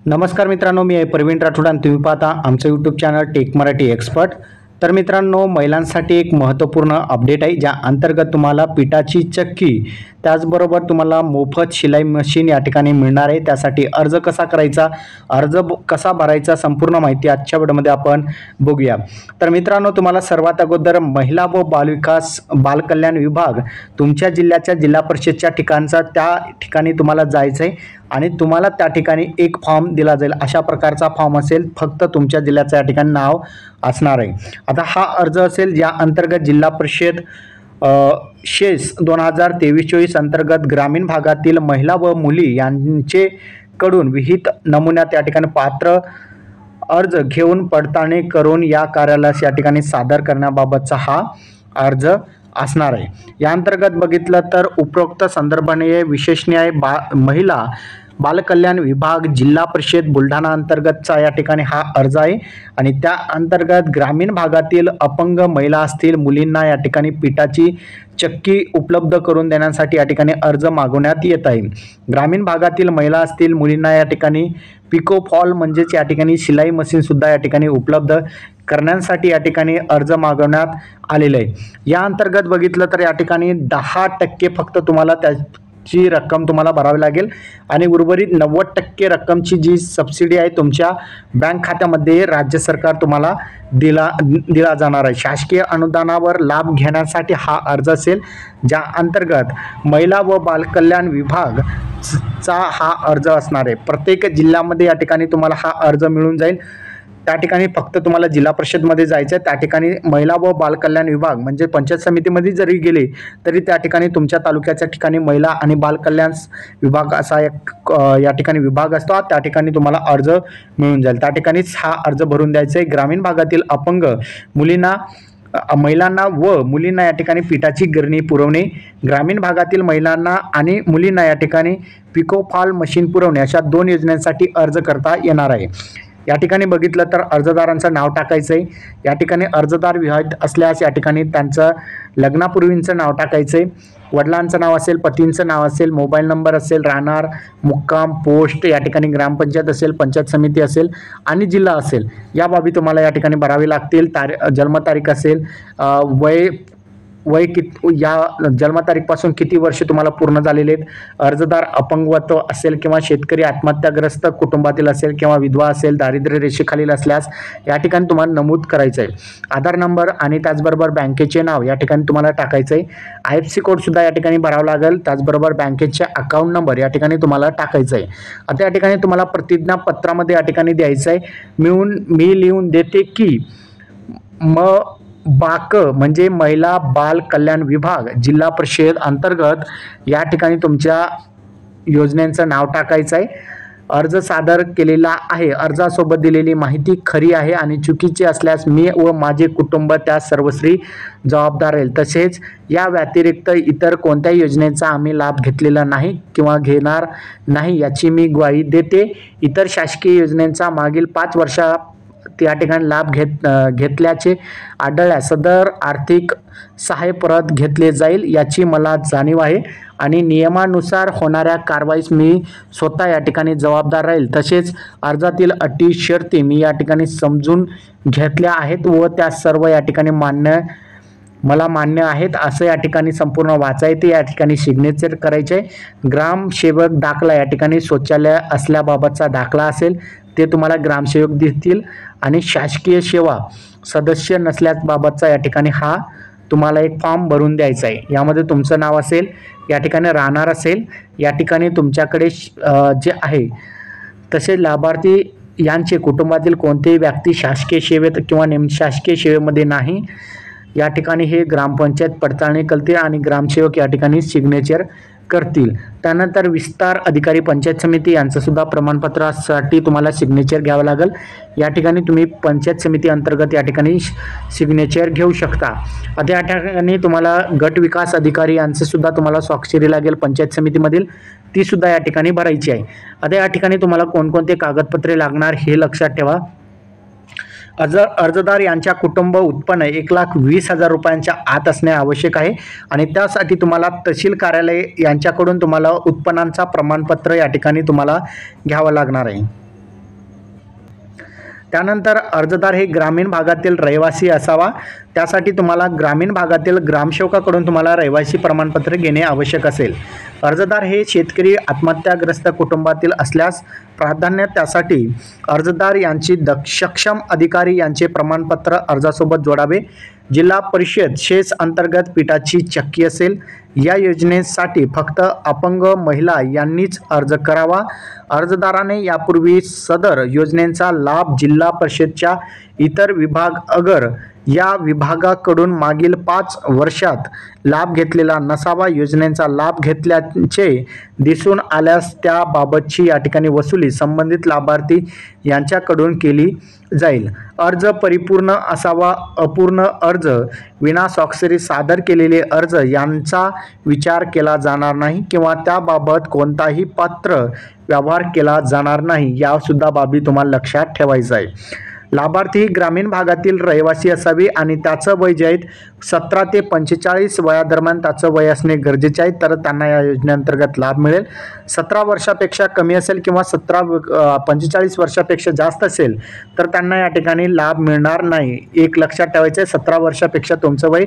नमस्कार मित्रांनो, मी आहे प्रवीण राठोड आणि तुम्ही पाहता आमचं YouTube channel tech Marathi expert. तर मित्रांनो, महिलांसाठी एक महत्त्वपूर्ण अपडेट आहे, ज्या अंतर्गत तुम्हाला पिठाची चक्की त्याचबरोबर तुम्हाला मोफत शिलाई मशीन या ठिकाणी मिळणार आहे। त्यासाठी अर्ज कसा करायचा, कसा भरायचा, संपूर्ण माहिती आजच्या व्हिडिओमध्ये आपण बघूया। तर मित्रांनो, तुम्हाला सर्वात अगोदर महिला व बालविकास बालकल्याण विभाग तुमच्या जिल्ह्याच्या जिल्हा परिषदच्या ठिकाणचा त्या ठिकाणी तुम्हाला जायचं आहे आणि तुम्हाला त्या ठिकाणी एक फॉर्म दिला जाईल। अशा प्रकारचा फॉर्म असेल, फक्त तुमच्या जिल्ह्याचं या ठिकाणी नाव असणार आहे। आता हा अर्ज असेल ज्या अंतर्गत जिल्हा परिषद शेस 2023-24 अंतर्गत ग्रामीण भागातील महिला व मुली यांचे कडून विहित नमुन्यात या ठिकाणी पात्र अर्ज घेऊन पडताळणी करून या कार्यालयास या ठिकाणी सादर करण्याबाबतचा हा अर्ज असणार आहे। या अंतर्गत बघितलं तर उपरोक्त संदर्भाने विशेषणीय महिला बालकल्याण विभाग जिल्हा परिषद बुलढाणा अंतर्गतचा या ठिकाणी हा अर्ज आहे आणि त्या अंतर्गत ग्रामीण भागातील अपंग महिला असतील मुलींना या ठिकाणी पिठाची चक्की उपलब्ध करून देण्यासाठी या ठिकाणी अर्ज मागवण्यात येत आहे। ग्रामीण भागातील महिला असतील मुलींना या ठिकाणी पिको फॉल म्हणजेच या ठिकाणी शिलाई मशीन सुद्धा या ठिकाणी उपलब्ध करण्यासाठी या ठिकाणी अर्ज मागवण्यात आलेला आहे। या अंतर्गत बघितलं तर या ठिकाणी 10% फक्त तुम्हाला त्याची रक्कम तुम्हाला भरावी लागेल आणि उर्वरित 90% रक्कमची जी सबसिडी आहे तुमच्या बँक खात्यामध्ये राज्य सरकार तुम्हाला दिला जाणार आहे। शासकीय अनुदानावर लाभ घेण्यासाठी हा अर्ज असेल, ज्या अंतर्गत महिला व बालकल्याण विभाग चा हा अर्ज असणार आहे। प्रत्येक जिल्ह्यामध्ये या ठिकाणी तुम्हाला हा अर्ज मिळून जाईल। त्या ठिकाणी फक्त तुम्हाला जिल्हा परिषदमध्ये जायचं आहे, त्या ठिकाणी महिला व बालकल्याण विभाग म्हणजे पंचायत समितीमध्ये जरी गेले तरी त्या ठिकाणी तुमच्या तालुक्याच्या ठिकाणी महिला आणि बालकल्याण विभाग असा एक या ठिकाणी विभाग असतो, त्या ठिकाणी तुम्हाला अर्ज मिळून जाईल। त्या ठिकाणीच हा अर्ज भरून द्यायचा आहे। ग्रामीण भागातील अपंग महिलांना व मुलींना या ठिकाणी पिठाची गिरणी पुरवणे, ग्रामीण भागातील महिलांना आणि मुलींना या ठिकाणी पिको फॉल मशीन पुरवणे अशा 2 योजनांसाठी अर्ज करता येणार आहे। या ठिकाणी बघितलं तर अर्जदारांचं नाव टाकायचं आहे। या ठिकाणी अर्जदार विवाहित असल्यास या ठिकाणी त्यांचं लग्नापूर्वींचं नाव टाकायचं आहे। वडिलांचं नाव असेल, पतींचं नाव असेल, मोबाईल नंबर असेल, राहणार, मुक्काम, पोस्ट या ठिकाणी ग्रामपंचायत असेल, पंचायत समिती असेल आणि जिल्हा असेल, या बाबी तुम्हाला या ठिकाणी भरावी लागतील। जन्मतारीख असेल, वय या जन्मतारीखपासून किती वर्ष तुम्हाला पूर्ण झालेले आहेत, अर्जदार अपंगत्व असेल किंवा शेतकरी आत्महत्याग्रस्त कुटुंबातील असेल किंवा विधवा असेल, दारिद्र्य रेषेखालील असल्यास या ठिकाणी तुम्हाला नमूद करायचं आहे। आधार नंबर आणि त्याचबरोबर बँकेचे नाव या ठिकाणी तुम्हाला टाकायचं आहे। IFSC कोड सुद्धा या ठिकाणी भरावा लागेल। त्याचबरोबर बँकेचे अकाउंट नंबर या ठिकाणी तुम्हाला टाकायचं आहे। आता या ठिकाणी तुम्हाला प्रतिज्ञापत्रामध्ये या ठिकाणी द्यायचं आहे, मी लिहून देते की बाक म्हणजे महिला बाल कल्याण विभाग जिल्हा परिषद अंतर्गत या ठिकाणी तुमच्या योजनेचं नाव टाकायचं आहे। अर्ज सादर केलेला आहे, अर्जासोबत दिलेली माहिती खरी आहे आणि चुकीची असल्यास मी व माझे कुटुंब त्या सर्वस्वी जबाबदार राहील। तसेच या व्यतिरिक्त इतर कोणत्याही योजनेचा आम्ही लाभ घेतलेला नाही किंवा घेणार नाही याची मी ग्वाही देते। इतर शासकीय योजनेचा मागील 5 वर्षा त्या ठिकाणी लाभ घेतल्याचे आढळल्यास सदर आर्थिक सहाय्य परत घेतले जाईल याची मला जाणीव आहे आणि नियमानुसार होणाऱ्या कारवाईस मी स्वतः या ठिकाणी जबाबदार राहील। तसेच अर्जातील अटी शर्ती मी या ठिकाणी समजून घेतल्या आहेत व त्या सर्व या ठिकाणी मला मान्य आहेत असं या ठिकाणी संपूर्ण वाचायचे। या ठिकाणी सिग्नेचर करायचे। ग्रामसेवक दाखला या ठिकाणी शौचालय असल्याबाबतचा दाखला असेल ते तुम्हाला ग्रामसेवक देतील आणि शासकीय सेवा सदस्य नसल्यास बाबतचा या ठिकाणी हा तुम्हाला एक फॉर्म भरून द्यायचा आहे। यामध्ये तुमचं नाव असेल, या ठिकाणी राहणार असेल, या ठिकाणी तुमच्याकडे जे आहे तसे लाभार्थी यांचे कुटुंबातील कोणतेही व्यक्ती शासकीय सेवेत किंवा निमशासकीय सेवेमध्ये नाही या ठिकाणी हे ग्रामपंचायत पडताळणी करतील आणि ग्रामसेवक या ठिकाणी सिग्नेचर करतील। त्यानंतर विस्तार अधिकारी पंचायत समिती यांचं सुद्धा प्रमाणपत्रासाठी तुम्हाला सिग्नेचर घ्यावं लागेल। या ठिकाणी तुम्ही पंचायत समिती अंतर्गत या ठिकाणी सिग्नेचर घेऊ शकता। आता या ठिकाणी तुम्हाला गट विकास अधिकारी यांचे सुद्धा तुम्हाला स्वाक्षरी लागेल पंचायत समितीमधील, ती सुद्धा या ठिकाणी भरायची आहे। आता या ठिकाणी तुम्हाला कोणकोणते कागदपत्रे लागणार हे लक्षात ठेवा। अर्जदार यांच्या कुटुंब उत्पन्न 1,20,000 रुपयांच्या आत असणे आवश्यक आहे आणि त्यासाठी तुम्हाला तहसील कार्यालय यांच्याकडून तुम्हाला उत्पन्नाचा प्रमाणपत्र या ठिकाणी तुम्हाला घ्यावं लागणार आहे। त्यानंतर अर्जदार हे ग्रामीण भागातील रहिवासी असावा, त्यासाठी तुम्हाला ग्रामीण भागातील ग्रामसेवकाकडून तुम्हाला रहिवासी प्रमाणपत्र घेणे आवश्यक असेल. अर्जदार हे शेतकरी आत्महत्याग्रस्त कुटुंबातील असल्यास प्राधान्य त्यासाठी अर्जदार यांची सक्षम अधिकारी यांचे प्रमाणपत्र अर्जासोबत जोडावे. जिल्हा परिषद शेस अंतर्गत पिठाची चक्की असेल. या योजनेसाठी फक्त अपंग महिला यांनीच अर्ज करावा. अर्जदाराने यापूर्वी सदर योजनेचा लाभ जिल्हा परिषदच्या इतर विभाग अगर या विभागाकडून मागील 5 वर्षात लाभ घेतलेला नसावा. योजनेचा लाभ घेतल्याचे दिसून आल्यास त्याबाबतची या ठिकाणी वसुली संबंधित लाभार्थी यांच्याकडून केली जाईल. अर्ज परिपूर्ण असावा. अपूर्ण अर्ज, विना स्वाक्षरी सादर केलेले अर्ज यांचा विचार केला जाणार नाही किंवा त्याबाबत कोणताही पात्र व्यवहार केला जाणार नाही. या सुद्धा बाबी तुम्हाला लक्षात ठेवायचं आहे. लाभार्थी ग्रामीण भागातील रहिवासी असावे आणि त्याचं वय जे आहे 17 ते 45 वयादरम्यान त्याचं वय असणे गरजेचे आहे, तर त्यांना या योजनेअंतर्गत लाभ मिळेल. 17 वर्षापेक्षा कमी असेल किंवा 45 वर्षापेक्षा जास्त असेल तर त्यांना या ठिकाणी लाभ मिळणार नाही. एक लक्षात ठेवायचं आहे, 17 वर्षापेक्षा तुमचं वय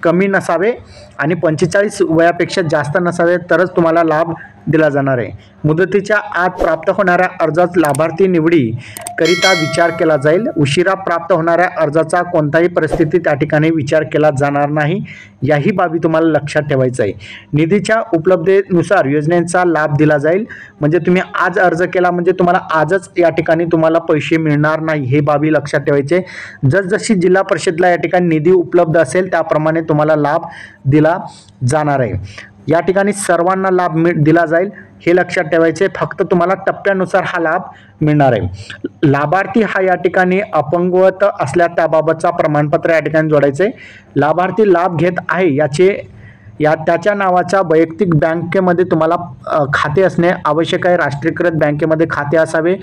कमी नसावे आणि 45 वयापेक्षा जास्त नसावे तरच तुम्हाला लाभ दिला जाणार आहे. मुदतीच्या आत प्राप्त होणाऱ्या अर्जात लाभार्थी निवडी करिता विचार केला जाईल. उशिरा प्राप्त होणाऱ्या अर्जाचा कोणताही परिस्थितीत त्या ठिकाणी विचार केला जाणार नाही. याही बाबी तुम्हाला लक्षात ठेवायचं आहे. निधीच्या उपलब्धतेनुसार योजनेचा लाभ दिला जाईल. म्हणजे तुम्ही आज अर्ज केला म्हणजे तुम्हाला आजच या ठिकाणी तुम्हाला पैसे मिळणार नाही, हे बाबी लक्षात ठेवायचे. जसजशी जिल्हा परिषदला या ठिकाणी निधी उपलब्ध असेल त्याप्रमाणे तुम्हाला लाभ दिला जाणार आहे. या ठिकाणी सर्वांना लाभ दिला जाईल हे लक्षात ठेवायचे. फक्त तुम्हाला टप्प्यानुसार हा लाभ मिळणार आहे. लाभार्थी हा या ठिकाणी अपंगत्व असल्या त्याबाबतचा प्रमाणपत्र या ठिकाणी जोडायचे. लाभार्थी लाभ घेत आहे त्याच्या नावाच्या वैयक्तिक बँकेमध्ये तुम्हाला खाते असणे आवश्यक आहे. राष्ट्रीयकृत बँकेमध्ये खाते असावे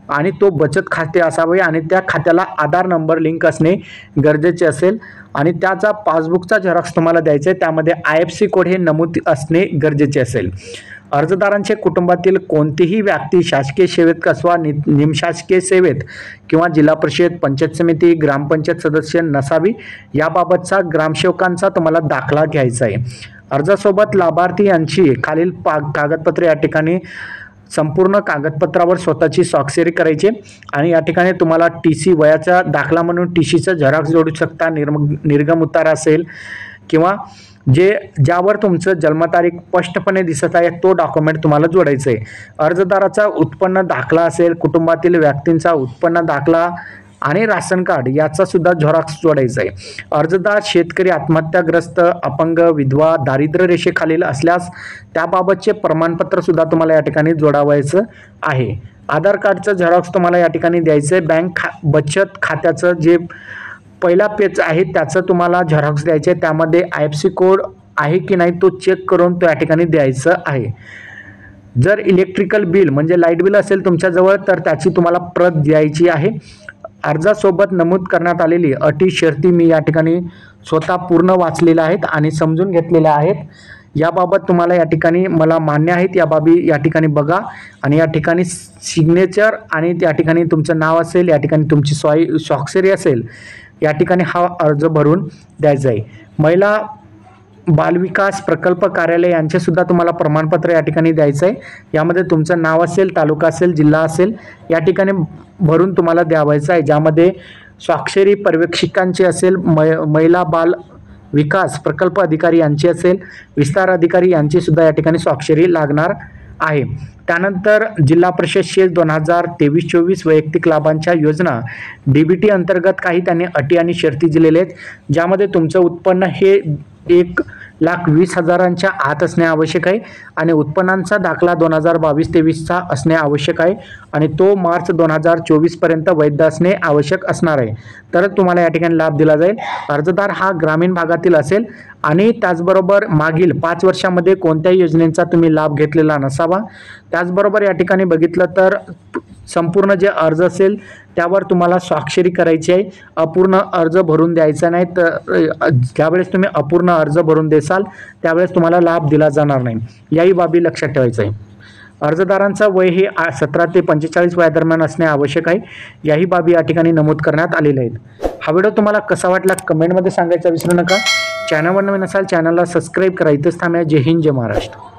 आणि तो बचत खाते असावे आणि त्या खात्याला आधार नंबर लिंक असणे गरजेचे असेल आणि त्याचा पासबुकचा झेरॉक्स तुम्हाला द्यायचा आहे. त्यामध्ये IFSC कोड हे नमूद असणे गरजेचे असेल. अर्जदारांचे कुटुंबातील कोणतीही व्यक्ती शासकीय सेवेत अथवा निमशासकीय सेवेत किंवा जिल्हा परिषद, पंचायत समिती, ग्रामपंचायत सदस्य नसावी. याबाबतचा ग्रामसेवकांचा तुम्हाला दाखला घ्यायचा आहे. अर्जासोबत लाभार्थी यांची खालील कागदपत्रे या ठिकाणी संपूर्ण कागदपत्रावर स्वतःची स्वाक्षरी करायची आणि या ठिकाणी तुम्हाला TC वयाचा दाखला म्हणून TCचं झेरॉक्स जोडू शकता. निर्गम उतारा असेल किंवा ज्यावर तुमचं जन्मतारीख स्पष्टपणे दिसत आहे तो डॉक्युमेंट तुम्हाला जोडायचं आहे. अर्जदाराचा उत्पन्न दाखला असेल, कुटुंबातील व्यक्तींचा उत्पन्न दाखला आणि राशन कार्ड याचा सुद्धा झेरॉक्स जोडायचा आहे. अर्जदार शेतकरी आत्महत्याग्रस्त, अपंग, विधवा, दारिद्र्य रेषेखालील असल्यास त्याबाबतचे प्रमाणपत्र सुद्धा तुम्हाला या ठिकाणी जोडावायचं आहे. आधार कार्डचं झेरॉक्स तुम्हाला या ठिकाणी द्यायचं आहे. बचत खात्याचं जे पहिला पेज आहे त्याचं तुम्हाला झेरॉक्स द्यायचे आहे. त्यामध्ये IFSC कोड आहे की नाही तो चेक करून तो या ठिकाणी द्यायचं आहे. जर इलेक्ट्रिकल बिल म्हणजे लाईट बिल असेल तुमच्याजवळ तर त्याची तुम्हाला प्रत द्यायची आहे. अर्जासोबत नमूद करण्यात आलेली अटी शर्ती मी या ठिकाणी स्वतः पूर्ण वाचलेल्या आहेत आणि समजून घेतलेल्या आहेत. याबाबत तुम्हाला या ठिकाणी मला मान्य आहेत या बाबी या ठिकाणी बघा आणि या ठिकाणी सिग्नेचर आणि त्या ठिकाणी तुमचं नाव असेल, या ठिकाणी तुमची स्वाक्षरी असेल, या ठिकाणी हा अर्ज भरून द्यायचा आहे. महिला बालविकास प्रकल्प कार्यालय यांचे सुद्धा तुम्हाला प्रमाणपत्र या ठिकाणी द्यायचं आहे. यामध्ये तुमचं नाव असेल, तालुका असेल, जिल्हा असेल या ठिकाणी भरून तुम्हाला द्यावायचं आहे. ज्यामध्ये स्वाक्षरी पर्यवेक्षकांची असेल, महिला बाल विकास प्रकल्प अधिकारी यांची असेल, विस्तार अधिकारी यांची सुद्धा या ठिकाणी स्वाक्षरी लागणार आहे. त्यानंतर जिल्हा परिषद शेस 2023-24 वैयक्तिक लाभांच्या योजना DBT अंतर्गत काही त्यांनी अटी आणि शर्ती दिलेल्या आहेत. ज्यामध्ये तुमचं उत्पन्न हे 1,20,000च्या आत असणे आवश्यक आहे आणि उत्पन्नाचा दाखला 2022-23चा असणे आवश्यक आहे आणि तो मार्च 2024 पर्यंत वैध असणे आवश्यक असणार आहे. तर तुम्हाला या ठिकाणी लाभ दिला जाईल. अर्जदार हा ग्रामीण भागातील असेल आणि त्याचबरोबर मागील 5 वर्षामध्ये कोणत्याही योजनेचा तुम्ही लाभ घेतलेला नसावा. त्याचबरोबर या ठिकाणी बघितलं तर संपूर्ण जे अर्ज असेल त्यावर तुम्हाला स्वाक्षरी करायची आहे. अपूर्ण अर्ज भरून द्यायचा नाही. तर ज्यावेळेस तुम्ही अपूर्ण अर्ज भरून देसाल त्यावेळेस तुम्हाला लाभ दिला जाणार नाही. याही बाबी लक्षात ठेवायचं आहे. अर्जदारांचं वय हे 17 ते 45 वयादरम्यान असणे आवश्यक आहे. याही बाबी या ठिकाणी नमूद करण्यात आलेल्या आहेत. हा व्हिडिओ तुम्हाला कसा वाटला कमेंटमध्ये सांगायचं विसरू नका. चॅनलवर नवीन असाल चॅनलला सबस्क्राईब करा. इथेच थांबूया. जय हिंद, जय महाराष्ट्र.